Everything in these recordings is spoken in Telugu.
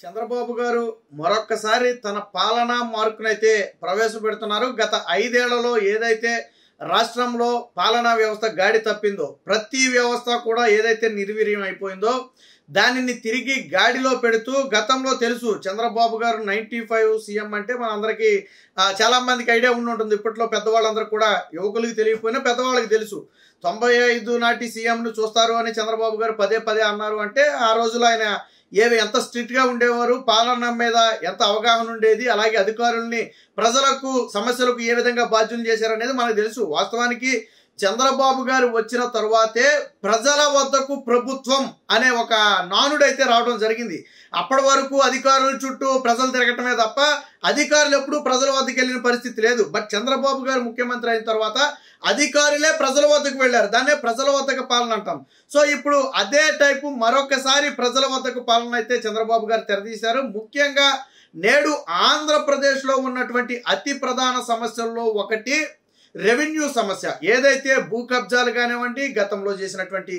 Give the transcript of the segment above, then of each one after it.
చంద్రబాబు గారు మరొక్కసారి తన పాలనా మార్కునైతే ప్రవేశపెడుతున్నారు. గత 5 ఏళ్లలో ఏదైతే రాష్ట్రంలో పాలనా వ్యవస్థ గాడి తప్పిందో, ప్రతి వ్యవస్థ కూడా ఏదైతే నిర్వీర్యం అయిపోయిందో దానిని తిరిగి గాడిలో పెడుతూ, గతంలో తెలుసు చంద్రబాబు గారు 95 సీఎం అంటే మనందరికీ చాలా మందికి ఐడియా ఉంటుంది. ఇప్పట్లో పెద్దవాళ్ళందరూ కూడా, యువకులకి తెలియకపోయినా పెద్దవాళ్ళకి తెలుసు. 95 నాటి సీఎంను చూస్తారు అని చంద్రబాబు గారు పదే పదే అన్నారు. అంటే ఆ రోజులో ఆయన ఎంత స్ట్రిక్ట్గా ఉండేవారు, పాలన మీద ఎంత అవగాహన ఉండేది, అలాగే అధికారుల్ని ప్రజలకు సమస్యలకు ఏ విధంగా బాధ్యులు చేశారనేది మనకు తెలుసు. వాస్తవానికి చంద్రబాబు గారు వచ్చిన తరువాతే ప్రజల వద్దకు ప్రభుత్వం అనే ఒక నానుడైతే రావడం జరిగింది. అప్పటి వరకు అధికారుల చుట్టూ ప్రజలు తిరగటమే తప్ప అధికారులు ఎప్పుడూ ప్రజల వద్దకు వెళ్ళిన పరిస్థితి లేదు. బట్ చంద్రబాబు గారు ముఖ్యమంత్రి అయిన తర్వాత అధికారులే ప్రజల వద్దకు వెళ్ళారు. దాన్నే ప్రజల వద్దకు పాలన అంటాం. సో ఇప్పుడు అదే టైపు మరొకసారి ప్రజల వద్దకు పాలన అయితే చంద్రబాబు గారు తెరదీశారు. ముఖ్యంగా నేడు ఆంధ్రప్రదేశ్లో ఉన్నటువంటి అతి ప్రధాన సమస్యల్లో ఒకటి రెవెన్యూ సమస్య. ఏదైతే భూ కబ్జాలు కానివ్వండి, గతంలో చేసినటువంటి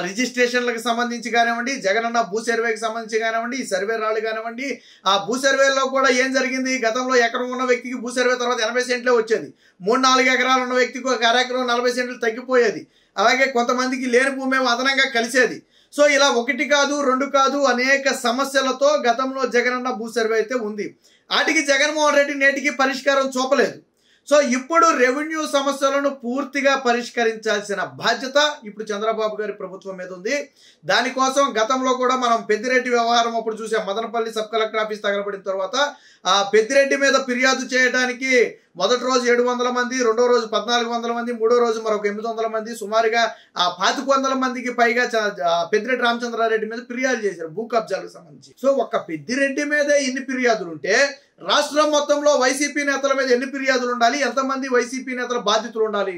రిజిస్ట్రేషన్లకు సంబంధించి కానివ్వండి, జగనన్న భూ సర్వేకి సంబంధించి కానివ్వండి, ఈ సర్వే రాళ్ళు కానివ్వండి, ఆ భూ సర్వేలో కూడా ఏం జరిగింది, గతంలో ఎకరం ఉన్న వ్యక్తికి భూ సర్వే తర్వాత 80 సెంట్లే వచ్చేది. 3-4 ఎకరాలు ఉన్న వ్యక్తికి ఒక అరెకరం 40 సెంట్లు తగ్గిపోయేది. అలాగే కొంతమందికి లేని భూమి అదనంగా కలిసేది. సో ఇలా 1 కాదు 2 కాదు అనేక సమస్యలతో గతంలో జగనన్న భూ సర్వే అయితే ఉంది. వాటికి జగన్మోహన్ రెడ్డి నేటికి పరిష్కారం చూపలేదు. సో ఇప్పుడు రెవెన్యూ సమస్యలను పూర్తిగా పరిష్కరించాల్సిన బాధ్యత ఇప్పుడు చంద్రబాబు గారి ప్రభుత్వం మీద ఉంది. దానికోసం గతంలో కూడా మనం పెద్దిరెడ్డి వ్యవహారం అప్పుడు చూసాం. మదనపల్లి సబ్ కలెక్టర్ ఆఫీస్ తగలబడిన తర్వాత ఆ పెద్దిరెడ్డి మీద ఫిర్యాదు చేయడానికి మొదటి రోజు 700 మంది, రెండో రోజు 1400 మంది, మూడో రోజు మరొక 800 మంది, సుమారుగా 2500 మందికి పైగా పెద్దిరెడ్డి రామచంద్రారెడ్డి మీద ఫిర్యాదు చేశారు భూ కబ్జాలకు సంబంధించి. సో ఒక్క పెద్దిరెడ్డి మీదే ఇన్ని ఫిర్యాదులు ఉంటే రాష్ట్రం మొత్తంలో వైసీపీ నేతల మీద ఎన్ని ఫిర్యాదులు ఉండాలి, ఎంతమంది వైసీపీ నేతల బాధితులు ఉండాలి?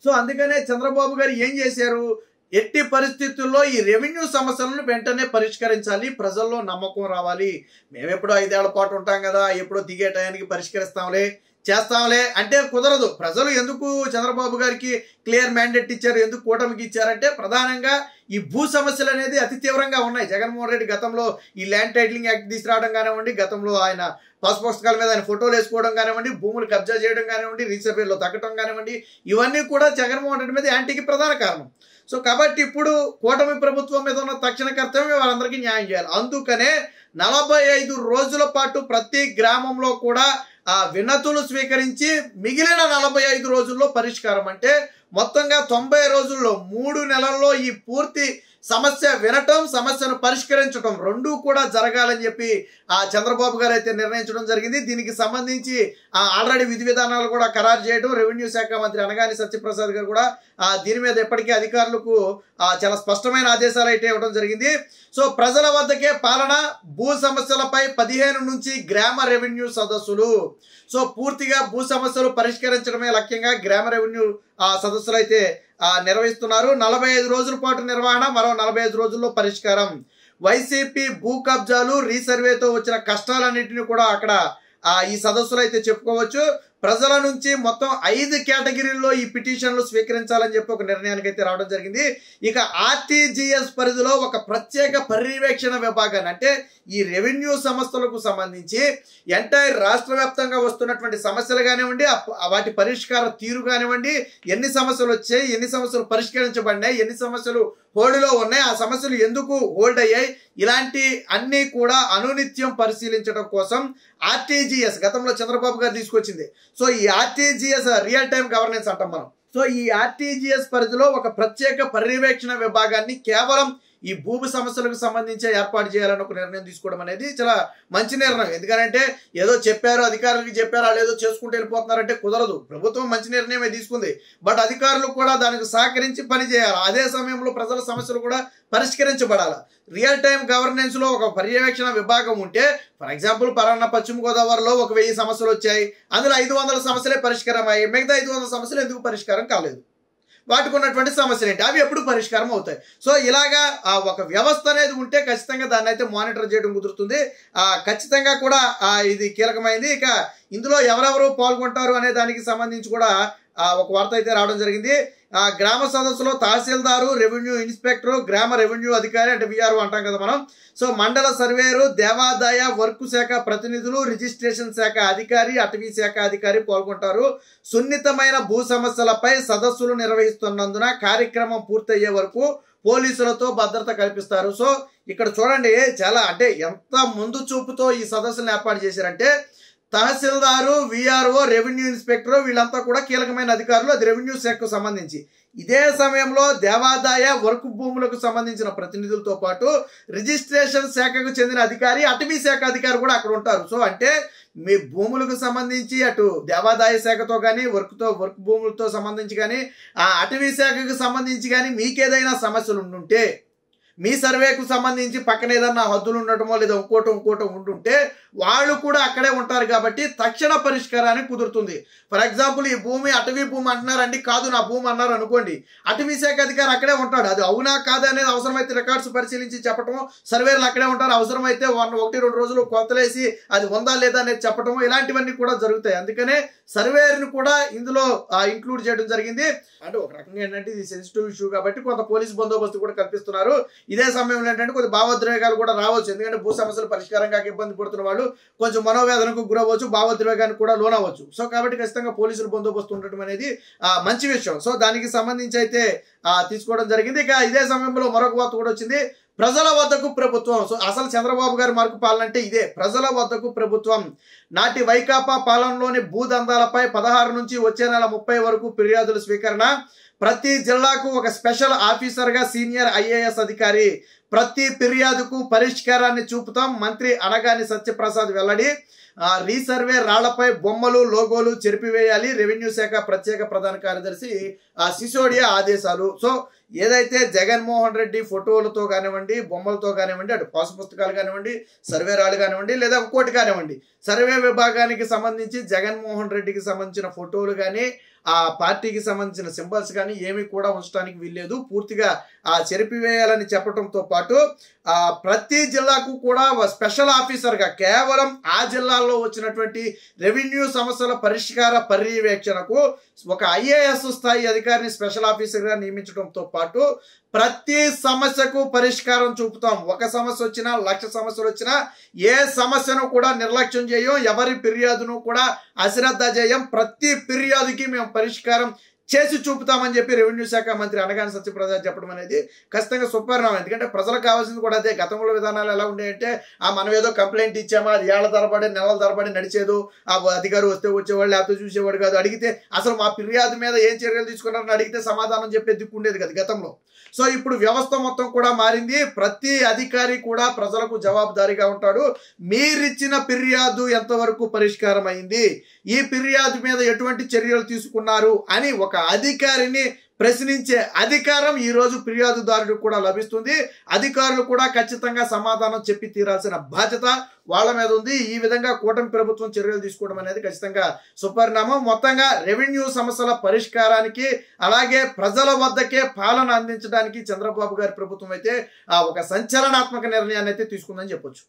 సో అందుకనే చంద్రబాబు గారు ఏం చేశారు, ఎట్టి పరిస్థితుల్లో ఈ రెవెన్యూ సమస్యలను వెంటనే పరిష్కరించాలి, ప్రజల్లో నమ్మకం రావాలి. మేము ఎప్పుడో 5 ఏళ్ల పాటు ఉంటాం కదా, ఎప్పుడో దిగే టయానికి పరిష్కరిస్తాంలే, చేస్తాంలే అంటే కుదరదు. ప్రజలు ఎందుకు చంద్రబాబు గారికి క్లియర్ మ్యాండేట్ ఇచ్చారు, ఎందుకు కూటమికి ఇచ్చారంటే ప్రధానంగా ఈ భూ సమస్యలు అనేది అతి తీవ్రంగా ఉన్నాయి. జగన్మోహన్ రెడ్డి గతంలో ఈ ల్యాండ్ టైటిలింగ్ యాక్ట్ తీసుకురావడం కానివ్వండి, గతంలో ఆయన పాస్ పుస్తకాల మీద ఆయన ఫోటోలు వేసుకోవడం కానివ్వండి, భూములు కబ్జా చేయడం కానివ్వండి, రీసర్వేలో తగ్గడం కానివ్వండి, ఇవన్నీ కూడా జగన్మోహన్ రెడ్డి మీద యాంటీకి ప్రధాన కారణం. సో కాబట్టి ఇప్పుడు కూటమి ప్రభుత్వం మీద ఉన్న తక్షణ కర్తవ్యం వాళ్ళందరికీ న్యాయం చేయాలి. అందుకనే 45 రోజుల పాటు ప్రతి గ్రామంలో కూడా వినతులు స్వీకరించి మిగిలిన 45 రోజుల్లో పరిష్కారం, అంటే మొత్తంగా 90 రోజుల్లో 3 నెలల్లో ఈ పూర్తి సమస్య వినటం, సమస్యను పరిష్కరించడం రెండూ కూడా జరగాలని చెప్పి చంద్రబాబు గారు అయితే నిర్ణయించడం జరిగింది. దీనికి సంబంధించి ఆల్రెడీ విధి విధానాలు కూడా ఖరారు చేయడం, రెవెన్యూ శాఖ మంత్రి అనగాని సత్యప్రసాద్ గారు కూడా దీని మీద ఎప్పటికీ అధికారులకు చాలా స్పష్టమైన ఆదేశాలు అయితే ఇవ్వడం జరిగింది. సో ప్రజల వద్దకే పాలన, భూ సమస్యలపై 15 నుంచి గ్రామ రెవెన్యూ సదస్సులు. సో పూర్తిగా భూ సమస్యలు పరిష్కరించడమే లక్ష్యంగా గ్రామ రెవెన్యూ సదస్సులు అయితే నిర్వహిస్తున్నారు. 45 రోజుల పాటు నిర్వహణ, మరో 45 రోజుల్లో పరిష్కారం. వైసీపీ భూ కబ్జాలు, రీసర్వేతో వచ్చిన కష్టాలన్నింటినీ కూడా అక్కడ ఈ సదస్సులు అయితే చెప్పుకోవచ్చు. ప్రజల నుంచి మొత్తం 5 కేటగిరీల్లో ఈ పిటిషన్లు స్వీకరించాలని చెప్పి ఒక నిర్ణయానికి అయితే రావడం జరిగింది. ఇక ఆర్టీజీఎస్ పరిధిలో ఒక ప్రత్యేక పర్యవేక్షణ విభాగాన్ని, అంటే ఈ రెవెన్యూ సంస్థలకు సంబంధించి ఎంటైర్ రాష్ట్ర వ్యాప్తంగా వస్తున్నటువంటి సమస్యలు కానివ్వండి, వాటి పరిష్కార తీరు కానివ్వండి, ఎన్ని సమస్యలు వచ్చాయి, ఎన్ని సమస్యలు పరిష్కరించబడినాయి, ఎన్ని సమస్యలు హోల్డ్లో ఉన్నాయి, ఆ సమస్యలు ఎందుకు హోల్డ్ అయ్యాయి, ఇలాంటి అన్నీ కూడా అనునిత్యం పరిశీలించడం కోసం ఆర్టీజీఎస్ గతంలో చంద్రబాబు గారు తీసుకొచ్చింది. సో ఈ ఆర్టీజీఎస్ రియల్ టైం గవర్నెన్స్ అంటాం మనం. సో ఈ ఆర్టీజీఎస్ పరిధిలో ఒక ప్రత్యేక పర్యవేక్షణ విభాగాన్ని కేవలం ఈ భూమి సమస్యలకు సంబంధించి ఏర్పాటు చేయాలని ఒక నిర్ణయం తీసుకోవడం అనేది చాలా మంచి నిర్ణయం. ఎందుకంటే ఏదో చెప్పారు, అధికారులకి చెప్పారు, వాళ్ళు ఏదో చేసుకుంటూ వెళ్ళిపోతున్నారంటే కుదరదు. ప్రభుత్వం మంచి నిర్ణయమే తీసుకుంది, బట్ అధికారులు కూడా దానికి సహకరించి పని చేయాలి. అదే సమయంలో ప్రజల సమస్యలు కూడా పరిష్కరించబడాలి. రియల్ టైం గవర్నెన్స్ లో ఒక పర్యవేక్షణ విభాగం ఉంటే, ఫర్ ఎగ్జాంపుల్ పలానా పశ్చిమ గోదావరిలో ఒక 1000 సమస్యలు వచ్చాయి, అందులో 500 సమస్యలే పరిష్కారం అయ్యాయి, మిగతా 500 సమస్యలు ఎందుకు పరిష్కారం కాలేదు, వాటికి ఉన్నటువంటి సమస్యలు ఏంటి, అవి ఎప్పుడు పరిష్కారం అవుతాయి. సో ఇలాగా ఒక వ్యవస్థ అనేది ఉంటే ఖచ్చితంగా దాన్ని అయితే మానిటర్ చేయడం కుదురుతుంది. ఖచ్చితంగా కూడా ఇది కీలకమైంది. ఇక ఇందులో ఎవరెవరు పాల్గొంటారు అనే దానికి సంబంధించి కూడా ఒక వార్త అయితే రావడం జరిగింది. గ్రామ సదస్సులో తహసీల్దారు, రెవెన్యూ ఇన్స్పెక్టర్, గ్రామ రెవెన్యూ అధికారి అంటే విఆర్ఓ అంటాం కదా మనం. సో మండల సర్వేరు, దేవాదాయ వర్క్ శాఖ ప్రతినిధులు, రిజిస్ట్రేషన్ శాఖ అధికారి, అటవీ శాఖ అధికారి పాల్గొంటారు. సున్నితమైన భూ సమస్యలపై సదస్సులు నిర్వహిస్తున్నందున కార్యక్రమం పూర్తయ్యే వరకు పోలీసులతో భద్రత కల్పిస్తారు. సో ఇక్కడ చూడండి, చాలా అంటే ఎంత ముందు చూపుతో ఈ సదస్సులను ఏర్పాటు చేశారంటే తహసీల్దారు, విఆర్ఓ, రెవెన్యూ ఇన్స్పెక్టర్ వీళ్ళంతా కూడా కీలకమైన అధికారులు. అది రెవెన్యూ శాఖకు సంబంధించి. ఇదే సమయంలో దేవాదాయ వర్క్ భూములకు సంబంధించిన ప్రతినిధులతో పాటు రిజిస్ట్రేషన్ శాఖకు చెందిన అధికారి, అటవీ శాఖ అధికారి కూడా అక్కడ ఉంటారు. సో అంటే మీ భూములకు సంబంధించి అటు దేవాదాయ శాఖతో కానీ వర్క్ భూములతో సంబంధించి కానీ అటవీ శాఖకు సంబంధించి కానీ మీకేదైనా సమస్యలు ఉండుంటే, మీ సర్వేకు సంబంధించి పక్కన ఏదన్నా హద్దులు ఉండటమో లేదా ఇంకోటో ఉంటుంటే వాళ్ళు కూడా అక్కడే ఉంటారు కాబట్టి తక్షణ పరిష్కారానికి కుదురుతుంది. ఫర్ ఎగ్జాంపుల్ ఈ భూమి అటవీ భూమి అంటున్నారండి, కాదు నా భూమి అన్నారు అనుకోండి, అటవీ శాఖ అధికారి అక్కడే ఉంటాడు. అది అవునా కాదా అనేది అవసరమైతే రికార్డ్స్ పరిశీలించి చెప్పటము, సర్వేలు అక్కడే ఉంటారు. అవసరమైతే 1-2 రోజులు కొత్తలేసి అది ఉందా లేదా అనేది చెప్పటము, ఇలాంటివన్నీ కూడా జరుగుతాయి. అందుకనే సర్వేని కూడా ఇందులో ఇంక్లూడ్ చేయడం జరిగింది. అంటే ఒక రకంగా ఏంటంటే ఇది సెన్సిటివ్ ఇష్యూ కాబట్టి కొంత పోలీస్ బందోబస్తు కూడా కల్పిస్తున్నారు. ఇదే సమయంలో ఏంటంటే కొద్ది భావోద్వేగాలు కూడా రావచ్చు. ఎందుకంటే భూ సమస్యలు పరిష్కారం కాక ఇబ్బంది పడుతున్న వాళ్ళు కొంచెం మనోవేదనకు గురవచ్చు, భావోద్వేగానికి కూడా లోనవచ్చు. సో కాబట్టి ఖచ్చితంగా పోలీసులు బందోబస్తు ఉండటం అనేది మంచి విషయం. సో దానికి సంబంధించి అయితే తీసుకోవడం జరిగింది. ఇక ఇదే సమయంలో మరొక వార్త కూడా వచ్చింది, ప్రజల వద్దకు ప్రభుత్వం. సో అసలు చంద్రబాబు గారి మార్కు పాలన అంటే ఇదే, ప్రజల వద్దకు ప్రభుత్వం. నాటి వైకాపా పాలనలోని భూదందాలపై 16 నుంచి వచ్చే నెల 30 వరకు ఫిర్యాదుల స్వీకరణ. ప్రతి జిల్లాకు ఒక స్పెషల్ ఆఫీసర్గా సీనియర్ ఐఏఎస్ అధికారి. ప్రతి ఫిర్యాదుకు పరిష్కారాన్ని చూపుతాం. మంత్రి అనగాని సత్యప్రసాద్ వెల్లడి. రీసర్వే రాళ్లపై బొమ్మలు, లోగోలు చెరిపివేయాలి. రెవెన్యూ శాఖ ప్రత్యేక ప్రధాన కార్యదర్శి సిసోడియా ఆదేశాలు. సో ఏదైతే జగన్మోహన్ రెడ్డి ఫోటోలతో కానివ్వండి, బొమ్మలతో కానివ్వండి, అటు పాసు పుస్తకాలు కానివ్వండి, సర్వే రాళ్ళు కానివ్వండి, లేదా ఇంకోటి కానివ్వండి, సర్వే విభాగానికి సంబంధించి జగన్మోహన్ రెడ్డికి సంబంధించిన ఫోటోలు కానీ ఆ పార్టీకి సంబంధించిన సింబల్స్ కానీ ఏమి కూడా ఉంచడానికి వీల్లేదు. పూర్తిగా చెరిపివేయాలని చెప్పడంతో పాటు ప్రతి జిల్లాకు కూడా స్పెషల్ ఆఫీసర్గా కేవలం ఆ జిల్లాల్లో వచ్చినటువంటి రెవెన్యూ సమస్యల పరిష్కార పర్యవేక్షణకు ఒక ఐఏఎస్ స్థాయి అధికారిని స్పెషల్ ఆఫీసర్గా నియమించడంతో పాటు ప్రతి సమస్యకు పరిష్కారం చూపుతాం. ఒక సమస్య వచ్చినా, 1,00,000 సమస్యలు వచ్చినా ఏ సమస్యను కూడా నిర్లక్ష్యం చేయం. ఎవరి ఫిర్యాదును కూడా అశ్రద్ధ చేయం. ప్రతి ఫిర్యాదుకి మేము పరిష్కారం చేసి చూపుతామని చెప్పి రెవెన్యూ శాఖ మంత్రి అనగాని సత్యప్రసాద్ చెప్పడం అనేది ఖచ్చితంగా సుపరిణామం. ఎందుకంటే ప్రజలకు కావాల్సింది కూడా అదే. గతంలో విధానాలు ఎలా ఉండేయంటే మనం ఏదో కంప్లైంట్ ఇచ్చామా, అది ఏళ్ల తరబడి నెలల తరబడి నడిచేదు. ఆ అధికారి వస్తే వచ్చేవాళ్ళు, లేకపోతే చూసేవాడు కాదు. అడిగితే అసలు మా ఫిర్యాదు మీద ఏం చర్యలు తీసుకున్నారని అడిగితే సమాధానం చెప్పే దిక్కుండేది కదా గతంలో. సో ఇప్పుడు వ్యవస్థ మొత్తం కూడా మారింది. ప్రతి అధికారి కూడా ప్రజలకు జవాబుదారీగా ఉంటాడు. మీరిచ్చిన ఫిర్యాదు ఎంతవరకు పరిష్కారం అయింది, ఈ ఫిర్యాదు మీద ఎటువంటి చర్యలు తీసుకున్నారు అని ఒక అధికారిని ప్రశ్నించే అధికారం ఈ రోజు ఫిర్యాదుదారుడికి కూడా లభిస్తుంది. అధికారులు కూడా ఖచ్చితంగా సమాధానం చెప్పి తీరాల్సిన బాధ్యత వాళ్ళ మీద ఉంది. ఈ విధంగా కూటమి ప్రభుత్వం చర్యలు తీసుకోవడం అనేది ఖచ్చితంగా సుపరిణామం. మొత్తంగా రెవెన్యూ సమస్యల పరిష్కారానికి అలాగే ప్రజల వద్దకే పాలన అందించడానికి చంద్రబాబు గారి ప్రభుత్వం అయితే ఒక సంచలనాత్మక నిర్ణయాన్ని అయితే తీసుకుందని చెప్పొచ్చు.